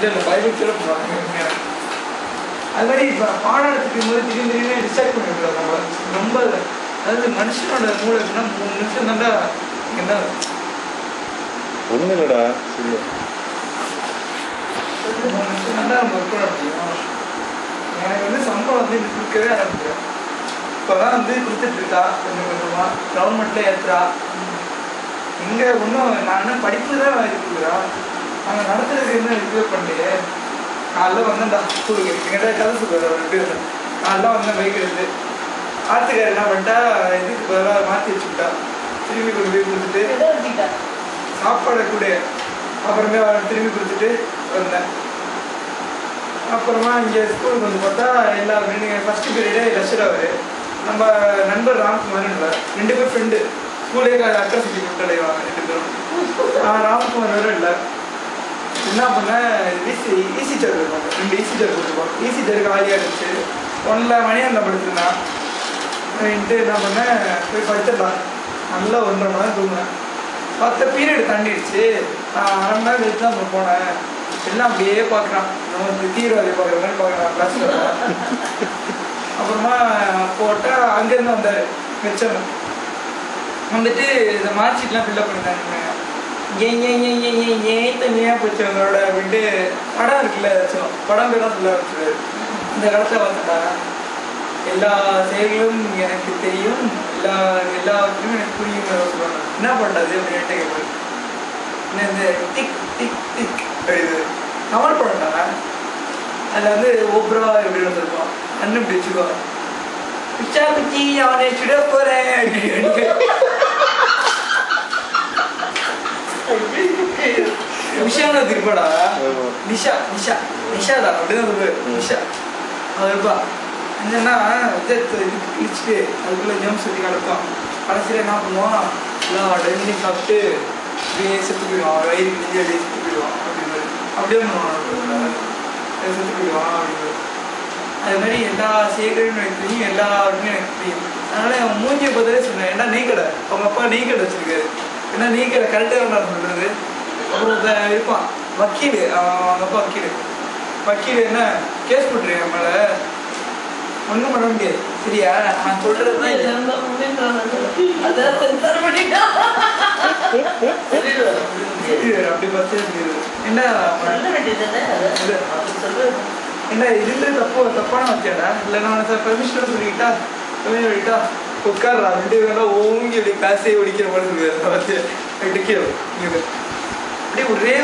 இல்லை பைபிள் சொல்ல போகிறாங்க. அது மாதிரி இப்போ பாடம் எடுத்துக்கும் போது திடீர்னு டிஸ்ட்ராக்ட் பண்ணிவிடுறாங்க நம்ம ரொம்ப. அதாவது மனுஷனோட மூளை எப்படின்னா 3 நிமிஷம் தாண்டா என்ன ஒன்றும் இல்லைடா. 3 நிமிஷம் தாண்டா நம்ம ஒர்க் பண்ண முடியும். எனக்கு வந்து சம்பளம் வந்து இது கொடுக்கவே ஆரம்பிக்கிறேன். இப்போ தான் வந்து கொடுத்துட்ருக்கா கொஞ்சம் கொஞ்சமாக கவர்மெண்ட்டில் ஏற்றுறா. இங்கே ஒன்றும் நான் என்ன படிப்பு தான் இருக்குதுரா, நாங்கள் நடத்துறதுக்கு என்ன இதுவே பண்ணலையே. காலைல வந்தேன்டா ஸ்கூலுக்கு, எங்கிட்ட கதை சொல்லுவார் அவர் எப்படி வந்தேன். காலைல வந்தேன் பைக் எடுத்து. ஆத்துக்கார் என்ன பண்ணிட்டா இதுக்கு பதிலாக மாற்றி வச்சுக்கிட்டா. திரும்பி கொண்டு போய் கொடுத்துட்டு சாப்பாடை கூட அப்புறமே திரும்பி கொடுத்துட்டு வந்தேன். அப்புறமா இங்கே ஸ்கூலுக்கு வந்து பார்த்தா எல்லா ஃபஸ்ட்டு பீரியடே லட்சர் அவர் நம்ம நண்பர் ராம்குமார்ன்ற 2 பேர் ஃப்ரெண்டு ஸ்கூலே அக்கா சொல்லி விட்டடைவாங்க 2 பேரும். ராம்குமார் வேறு இல்லை. என்ன பண்ணேன், ஈஸி சேர் இருப்பாங்க, 2 ஈஸி சேர் கொடுத்துருப்போம். ஈஸி சேருக்கு ஆலியாக இருந்துச்சு. 1 மணியாக படுத்துருந்தான். என்ன பண்ணேன், போய் படுத்துடலாம். நல்லா 1.5 மணி நேரம் தூங்கினேன். 10 பீரியட் தாண்டிடுச்சு. நான் 1/2 மணி நேரம் கழிச்சு தான் போனேன். எல்லாம் அப்படியே பார்க்குறான், நம்ம தீவிரவாதி பார்க்குற மாதிரி பார்க்குறான் கிளாஸில். அப்புறமா போட்டால் அங்கேருந்து வந்தார் மிச்சம் வந்துட்டு இந்த மார்க் ஷீட்லாம் ஃபில்லப் பண்ணிட்டாங்க. ஏன் தனியாக போச்சு அவங்களோட அப்படின்ட்டு படம் இருக்குல்ல ஏதாச்சும் படம் பேரெலாம் சொல்ல ஆரம்பிச்சிருவாரு. இந்த காலத்தில் பார்த்துட்டா எல்லா செயல்களும் எனக்கு தெரியும், எல்லாவற்றையும் எனக்கு புரியும் சொல்லுவாங்க. என்ன பண்ணுறது அப்படின்ட்டு கேட்பாரு. என்ன இந்த டிக் டிக் டிக் அப்படிது கமல் படம்டா. அதில் வந்து ஓப்ரா எப்படி வந்துருப்பான், கண்ணு இப்படி வச்சுக்குவான். பிச்சா பிச்சி அவனை சுட போகிறேன் அப்படின்னு. நிஷானா திருப்பாடா, நிஷா நிஷா நிஷாதா அப்படிதான் சொல்லுவாரு. நிஷா அது இருப்பா. என்னன்னா இதுக்கு கிழிச்சிட்டு அதுக்குள்ளே ஜம்ப் சுற்றி கிடப்பான். கடைசியில் என்ன பண்ணுவான், எல்லாம் டைமிங் சாப்பிட்டு அப்படியே செத்து போயிடுவான். வயிறு கிழிஞ்சி அப்படியே செத்து போயிடுவான் அப்படின்னு அப்படியே பண்ணுவான். செத்து போயிடுவான் அப்படின்னு. அது மாதிரி எல்லா செயல்களும் எனக்கு தெரியும், எல்லாருமே எனக்கு தெரியும். அதனால அவன் மூஞ்சியை பார்த்தாலே சொன்னேன், ஏன்னா நெய் கடை அவங்க அப்பா நெய் கடை வச்சிருக்காரு. ஏன்னா நெய் கடை கரெக்டாக நான் சொல்கிறது. அப்புறம் இருப்பான் வக்கீல், அவங்க அப்பா வக்கீல் என்ன கேஸ் போட்டுருக்கேன் மேலே ஒன்றும் பண்ண முடியாது. சரியா, நான் சொல்கிறது தான் அப்படி பஸ் என்ன என்ன இதுல தப்பான வச்சேடா. இல்லை நான் பெர்மிஷனோட சொல்லிக்கிட்டா உட்கார்றா 2 பேரும் ஓங்கி அப்படி காசே ஒடிக்கிற மாதிரி இடிக்கிறோம். அப்படியே ஒரே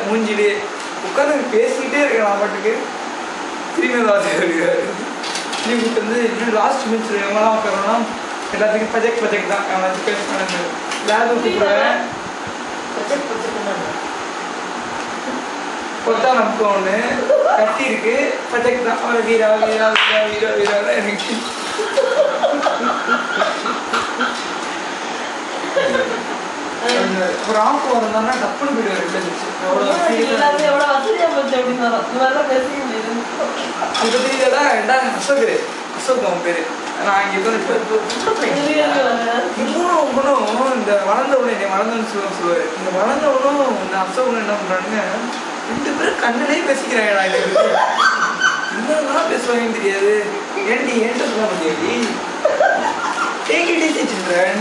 மூஞ்சிலே உட்காந்து பேசிக்கிட்டே இருக்கேன். நான் பாட்டுக்கு திரும்பி இருக்காரு. திரும்பி வந்து இன்னும் லாஸ்ட் மினிட்ஸ் எவங்களாம் உட்காரோன்னா எல்லாத்துக்கும் ப்ரொஜெக்ட் தான். அவனாச்சும் பேசுவானு லேப் கூப்பிடுவேன். கொத்தா நமக்கு ஒன்று கட்டி இருக்கு, ப்ரொஜெக்ட் தான். அவன் வீரா வீரா வீரா வீரா வீரா எனக்கு ஒரு ஆப்பு வரந்தானா டப்புன்னு போயிடுவாரு. அங்கே தெரியலடா ஏண்டா அசோக் அவன் பேரு. நான் இங்கே இவனும் இந்த வளர்ந்தவனும் என்னை வளர்ந்தவனு சொல்லுவார். இந்த வளர்ந்தவனும் இந்த அசோகனும் என்ன பண்ணுறானுங்க, 2 பேரும் கண்ணிலே பேசிக்கிறாங்கடா. என்னதான் பேசுவாங்கன்னு தெரியாது. ஏன்ட்டு சொல்ல முடியாது. Take it easy children,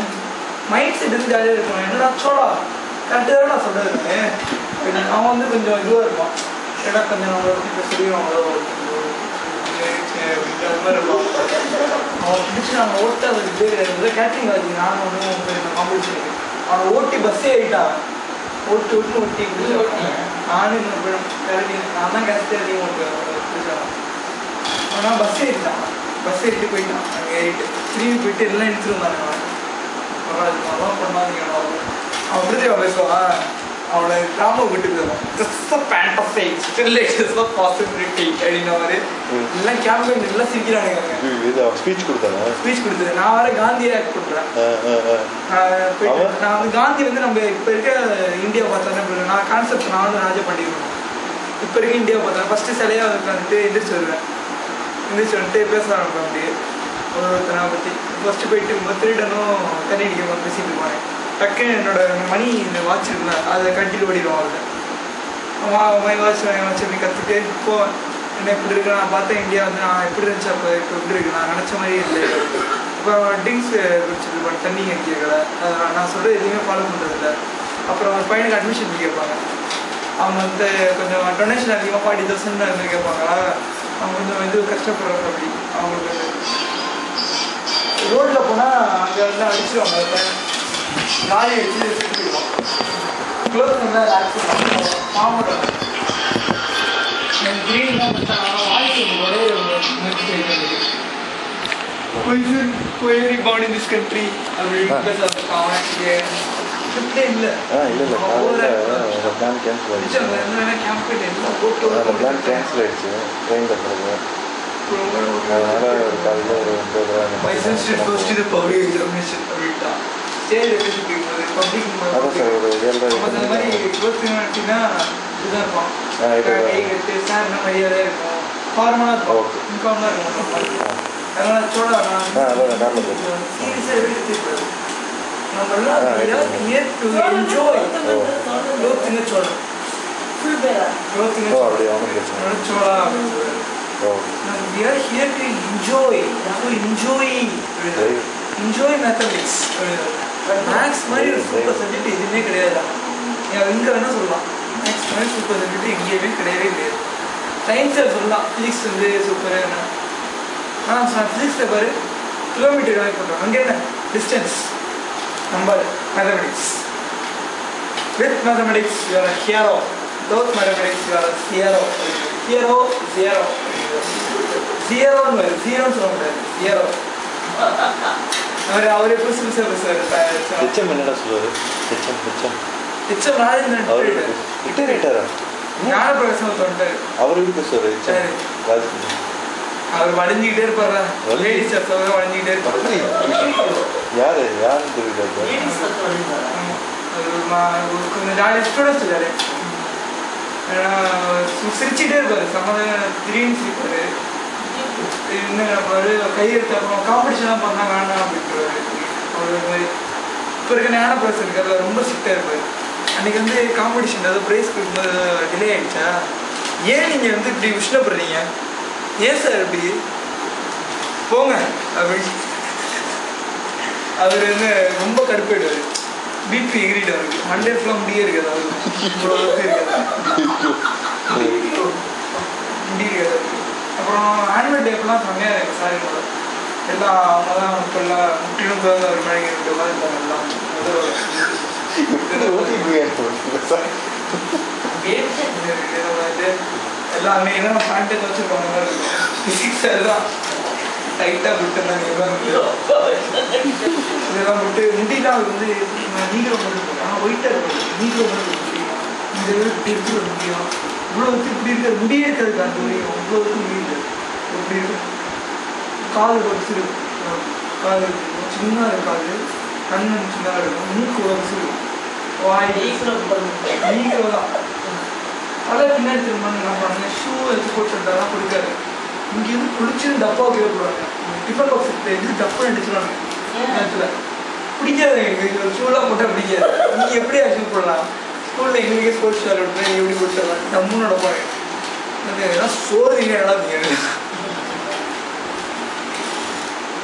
mind set வந்து ஜாலியாக இருக்கும். என்னடா சோடா கரெக்டாக நான் சொல்கிறது. அவன் வந்து கொஞ்சம் இதுவாக இருப்பான். ஏன்னா கொஞ்சம் நம்மளை பற்றி இப்போ சொல்லிடுவாங்களோ அப்படின்ற மாதிரி இருப்பான். அவன் பிடிச்சி நாங்கள் ஓட்ட அது பேர் கேட்ரிங் ஆச்சு. நானும் ஒன்றும் காம்படிஷன் அவனை ஓட்டி பஸ்ஸே ஆகிட்டான். ஓட்டி நானும் இன்னொரு கிளம்பி நான் தான் கஷ்டம் ஓட்டுவேன். ஆனால் பஸ் ஏறிட்டு போயிட்டான். அங்கே ஏறிட்டு திரும்பி போயிட்டு எல்லாம் எடுத்துட்டு வந்தாங்க. அவன் பண்ணாதீங்க அவன் விடுதலை பேசுவான். அவனை கிராமம் விட்டு அப்படின்ன மாதிரி எல்லாம் கேம்பெயின் எல்லாம் சிரிக்கிறானுங்க. ஸ்பீச் கொடுத்தது நான் வேற காந்தியை ஆக்ட் பண்ணுறேன். நான் வந்து காந்தி வந்து நம்ம இப்போ இருக்க இந்தியா பார்த்தா நான் கான்செப்ட் நான் வந்து ராஜா பண்ணிருக்கேன். இப்போ இருக்க இந்தியா பார்த்தா ஃபஸ்ட்டு சிலையாக உட்காந்துட்டு எந்திரிச்சு வந்துட்டு பேச ஆரம்பிப்பேன். அப்படியே ஒருத்தனை பற்றி ஃபஸ்ட்டு போயிட்டு திருடனும் தண்ணி அடிக்க பேசிட்டு இருப்பாங்க. டக்குன்னு என்னோட மணி இந்த வாட்ச் இருக்குல்ல அதை கட்டிட்டு ஓடிடுவோம். அதில் வச்சு அப்படி கற்றுட்டு போவேன். என்ன எப்படி இருக்கு நான் பார்த்தேன் இந்தியா வந்து நான் எப்படி இருந்துச்சு அப்போ இப்போ எப்படி இருக்கு நான் நினச்ச மாதிரி இல்லை. இப்போ ட்ரிங்க்ஸ் குடிச்சிருப்பேன், தண்ணி கேட்கல, நான் சொல்கிறது எதுவுமே ஃபாலோ பண்ணுறதில்ல. அப்புறம் ஒரு பையனுக்கு அட்மிஷன் கேட்பாங்க. அவங்க வந்து கொஞ்சம் டொனேஷன் அதிகமாக 40,000 வந்து கேட்பாங்களா, அவங்க கொஞ்சம் இது கஷ்டப்படுறாங்க. அப்படி அவங்களுக்கு ரோட்டில் போனால் அங்கே வந்து அடிச்சிடுவாங்க. லாரி அடிச்சு சுற்றிடுவோம். க்ளோஸ் வந்து ஆக்சிடென்ட் பண்ணுவோம். மாமரம் கிரீன்லாம் born in this country because of அவனுக்கு ட்ரிப்லே இல்லை. பிளான் கேன்சல் ஆயிடுச்சு. பிளான் கேன்சல் ஆயிடுச்சு ட்ரெயினில் போகிறது. அதனால ஒரு காலையில் ஒரு 9 அதான் சார் ஒரு 7 அந்த மாதிரி க்ளோஸ்னா இதுதான் இருக்கும். சார் நம்ம மரியாதை இருக்கும், ஃபார்மலாக இருக்கும், இன்ஃபார்மாக இருக்கும். அதனால் சொல்லலாம் சீரியஸாக எடுத்துக்கூடாது. நம்மளாம் ஹியர் டு என்ஜாய் க்ளோத்திங்க சொல்லலாம். க்ளோத்திங்க சொல்லலாம். We are here to enjoy. Enjoy mathematics. Maths மாதிரி ஒரு சூப்பர் சப்ஜெக்ட் எதுவுமே கிடையாது. இங்கே வேணால் சொல்லலாம் மேக்ஸ் மாதிரி சூப்பர் சப்ஜெக்ட் எங்கேயுமே கிடையவே கிடையாது. சயின்ஸில் சொல்லலாம் ஃபிசிக்ஸ் வந்து சூப்பர். ஆனால் நான் ஃபிசிக்ஸில் பாரு கிலோமீட்டர் கணக்கு பண்ணுறோம். அங்கே என்ன distance number. Mathematics with mathematics you are a hero. Without mathematics you are a hero. Hero zero ஜியரோன்னு வருது, ஜீரோன்னு சொல்ல முடியாது, ஹியரோ. அவரே புதுசு பேசுவார். ஹெச்எம் என்னடா சொல்லுவார்? ஹெச்எம் ராஜேந்திரன் ரிட்டையரா ஞானப்பிரகாசம் வந்துட்டார். அவர் எப்படி பேசுவார்? ஹெச்எம் ராஜேந்திரன் அவர் வளைஞ்சிக்கிட்டே இருப்பாரா, லேடிஸ் வளைஞ்சிக்கிட்டே இருப்பாரு. யாருன்னு தெரியல. கொஞ்சம் ஜாலியாக ஸ்டூடெண்ட்ஸ் இருக்காரு. சிரிச்சுட்டே இருப்பாரு, சம்மதம் திடீர்னு சிரிப்பாரு. இன்னும் கையெழுத்து அப்புறம் காம்படிஷன்லாம் பண்ணால் வேண்டாம் அப்படின்ட்டுருவாரு. அவர் மாதிரி இப்போ இருக்க ஞானப்பிரகாசம் இருக்காரு, ரொம்ப ஸ்ட்ரிக்டாக இருப்பார். அன்றைக்கி வந்து காம்படிஷன் ஏதோ ப்ரைஸ் கொடுக்கும்போது டிலே ஆகிடுச்சா, ஏன் நீங்கள் வந்து இப்படி உஷ்ணப்படுறீங்க, ஏன் சார் இப்படி போங்க அப்படி. அவர் வந்து ரொம்ப கடுப்பாயிடுவார், பிபி எகிரிட்டு அவருக்கு. மண்டே ஃபுல்லாக முடியே இருக்காது அவருக்கு, இவ்வளோ இருக்காது முடி இருக்காது. அப்புறம் ஆனுவல் டேக்கெலாம் செம்மையாக இருக்குது சார். எல்லாம் அவங்க தான் இப்போல்லாம் முற்றிலும் பிறந்த ஒரு மழை ரெண்டு மாதிரி இருக்காங்க. எல்லாம் அன்னைக்கு தான் பேண்ட்டை வச்சுருப்பாங்க மாதிரி இருக்கும். ஃபிசிக்ஸ் எல்லாம் டைட்டாக விட்டுருந்தாங்க. இதெல்லாம் விட்டு முடியெல்லாம் அவர் வந்து நீங்கள மட்டும் இருக்கும், ஆனால் ஒயிட்டாக இருக்கும். நீங்கள மட்டும் முடியும் இந்த இப்படி இருக்கிற முடியும், இவ்வளோ வந்து இப்படி இருக்கிற முடியே இருக்கிறதுக்கு அந்த முடியும், இவ்வளோ வந்து முடியுது எப்படி இருக்கும். காது வரிசு இருக்கும், காது சின்னதாக இருக்காது, கண் சின்னதாக இருக்கும், மூக்கு வரிசு இருக்கும், வாய் நீங்களோ தான். அதை பின்னாடி திரும்ப என்ன பண்ணுறாங்க, ஷூ வச்சு போட்டுருந்தாலாம் கொடுக்காது. இங்கேருந்து குளிச்சுன்னு டப்பா கேட்குறாங்க. டிஃபன் பாக்ஸ் எதுக்கு டப்பா அடிச்சுருவாங்க நேரத்தில். பிடிக்காது எங்களுக்கு ஒரு ஷூலாம் போட்டால் பிடிக்காது. நீங்கள் எப்படி ஷூ போடலாம், ஸ்கூலில் எங்களுக்கே ஸ்போர்ட்ஸ் ஷால் விட்டு நீங்கள் எப்படி போட்டுடலாம், டம்முன்னு நடப்பாங்க. எல்லாம் சோறுங்க நடாதீங்க.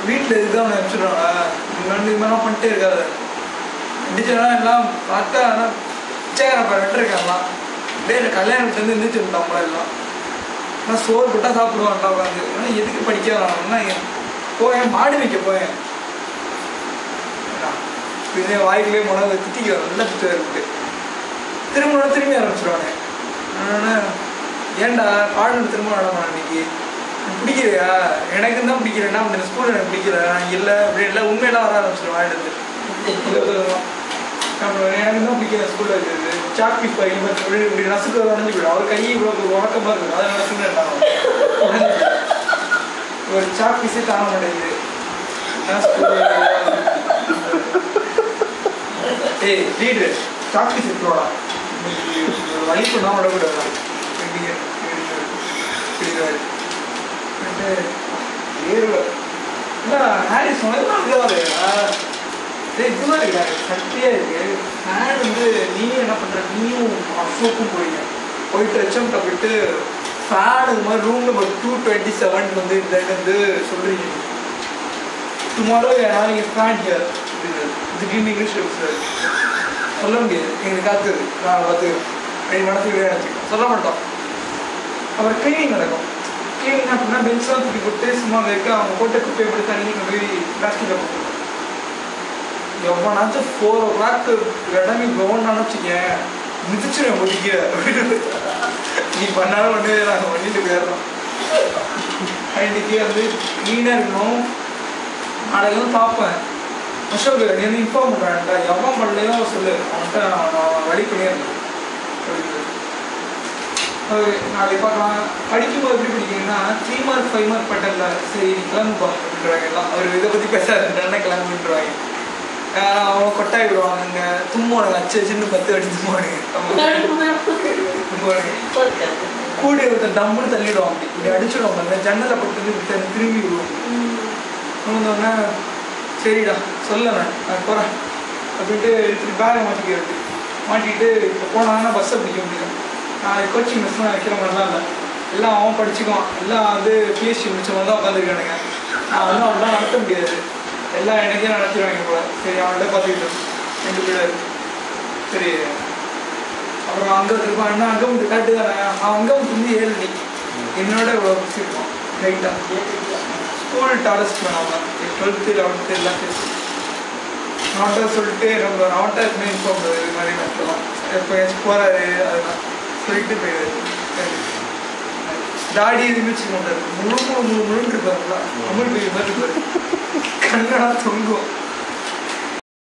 வீட்டில் இதுதான் அவனை அனுப்பிச்சுடுவாங்க. இது மாதிரிலாம் பண்ணிட்டே இருக்காது. அடிச்சோன்னா எல்லாம் பார்த்தா ஆனால் பிச்சைக்காரப்பா வெட்டிருக்காங்கலாம். அப்படியே கல்யாணத்துலேருந்து எந்திரிச்சுட்டாங்களா எல்லாம். ஆனால் சோறு போட்டால் சாப்பிடுவாங்களா உட்காந்து. ஆனால் எதுக்கு படிக்க வராங்கன்னா போயேன் மாடு வைக்க போயேன். இதே வாய்க்குள்ளே முனவை திட்டிக்குவாங்க, நல்லா திட்டு இருக்கு. திரும்பி ஆரம்பிச்சிடுவாங்க. ஏன்டா பாடம் திரும்ப நடமா இன்னைக்கு பிடிக்கிறியா, எனக்கு தான் பிடிக்கிறேன்னா அந்த ஸ்கூலில் எனக்கு பிடிக்கல, நான் இல்லை அப்படி இல்லை உண்மையெல்லாம் வர ஆரம்பிச்சிடுவேன். எடுத்து அப்புறம் எனக்கு தான் பிடிக்கிற ஸ்கூலில் இருக்குது. சாக்பி ஃபைல் இப்படி நசுக்கு உடஞ்சி போயிடும். அவர் கையை இவ்வளோ உறக்கமாக இருக்குது, அதை நசுக்குன்னு ஒரு சாக்பீஸே தாங்க மாட்டேங்குது. ஏய் லீடரு சாக்பீஸ் இருக்கோடா, வழி பண்ணால் விடக்கூடாது. ஹேரி சொன்னதுலாம் இதுவாக இருக்காரு, சக்தியாக இருக்குது. ஹேண்ட் வந்து நீயும் என்ன பண்ணுற, நீயும் அசோக்கும் போயிங்க போயிட்டு ஹெச்எம்கிட்ட போயிட்டு ஃபேன் இது மாதிரி ரூம் நம்பர் 227 வந்து வந்து சொல்கிறீங்க டுமாரோ நீங்கள் ஃபேன் ஹியர் திடீர்னு இங்கிலீஷ் சார் சொல்ல முடியாது எங்களுக்கு காத்துது நான் பார்த்துக்கிறேன் அப்படி மனசுக்கு நினச்சிக்கிறோம் சொல்ல மாட்டோம். அப்புறம் க்ளீனிங் நடக்கும். க்ளீனிங் அப்படின்னா பென்ச்லாம் தூக்கி போட்டு சும்மா வைக்க அவங்க போட்டு குப்பையை போட்டு தண்ணி கொண்டு போய் பிளாஸ்டிக்கில் போட்டுருக்கோம். எவ்வளோனாச்சும் 4 o'clock இடமே கவர்னான்னு வச்சுக்கேன் மிதிச்சிடும் ஒதுக்கிய நீ பண்ணாலும் ஒன்று நாங்கள் பண்ணிட்டு போயிடுறோம். இன்னைக்கு வந்து க்ளீனாக இருக்கணும். நாளைக்கு வந்து பார்ப்பேன் அசோக் நீ வந்து இன்ஃபார்ம் பண்ணுறான்டா எவன் பண்ணலையோ சொல்லு அவன்கிட்ட நான் வழி பண்ணிடுறேன். நாளைக்கு பார்க்கலாம். படிக்கும்போது எப்படி படிக்கிறீங்கன்னா 3 mark 5 mark பட்டல சரி கிளம்புப்பா அப்படின்றாங்க எல்லாம். அவர் இதை பற்றி பேசாதுன்னா கிளம்புன்றாங்க. அவங்க கொட்டாய் விடுவாங்க இங்கே தும்பானுங்க அச்சு சின்ன 10 அடி தும்பானுங்க கூடி ஒருத்தர் டம்முன்னு தள்ளிடுவாங்க. அப்படி இப்படி அடிச்சுடுவாங்க அந்த ஜன்னலை பட்டு திரும்பி விடுவாங்க. வந்தோடனே சரிடா சொல்ல நான் போகிறேன் அப்படின்ட்டு பேகை மாட்டிக்கிறது. மாட்டிக்கிட்டு இப்போ போனாங்கன்னா பஸ்ஸை பிடிக்க முடியும். நான் கோச்சிங் மிஸ்லாம் வைக்கிற மாதிரிலாம் இல்லை. எல்லாம் அவன் படிச்சுக்குவான். எல்லாம் வந்து பிஎஸ்சி முடிச்சவங்க தான் உட்காந்துருக்கானுங்க. நான் வந்து அவன்லாம் நடத்த முடியாது. எல்லாம் எனக்கே நடத்திடுவாங்க போல. சரி அவன்கிட்ட பார்த்துக்கிட்டோம் 2 பேர். சரி அப்புறம் அங்கே இருப்பான் என்ன அங்கே வந்து கரெக்டு தானே. அவன் அங்கே வந்து 7 மணி என்னோட இருப்பான் ரைட்டாக ஸ்கூல் டாலஸ்ட் பண்ணாமல் 12th 11th எல்லாம் பேசி அவன்கிட்ட சொல்லிட்டு நம்ம அவன்கிட்ட எப்பவுமே இன்ஃபார்ம் பண்ணுறது இது மாதிரி நடத்தலாம் எப்போ போகிறாரு அதெல்லாம் சொல்லிட்டு போயிடுவாரு. தாடி எதுவுமே வச்சுக்க மாட்டாரு. முழுன்னு இருப்பாருங்களா அமுல் பேய் மாதிரி இருப்பாரு. கண்ணெல்லாம் தொங்கும்.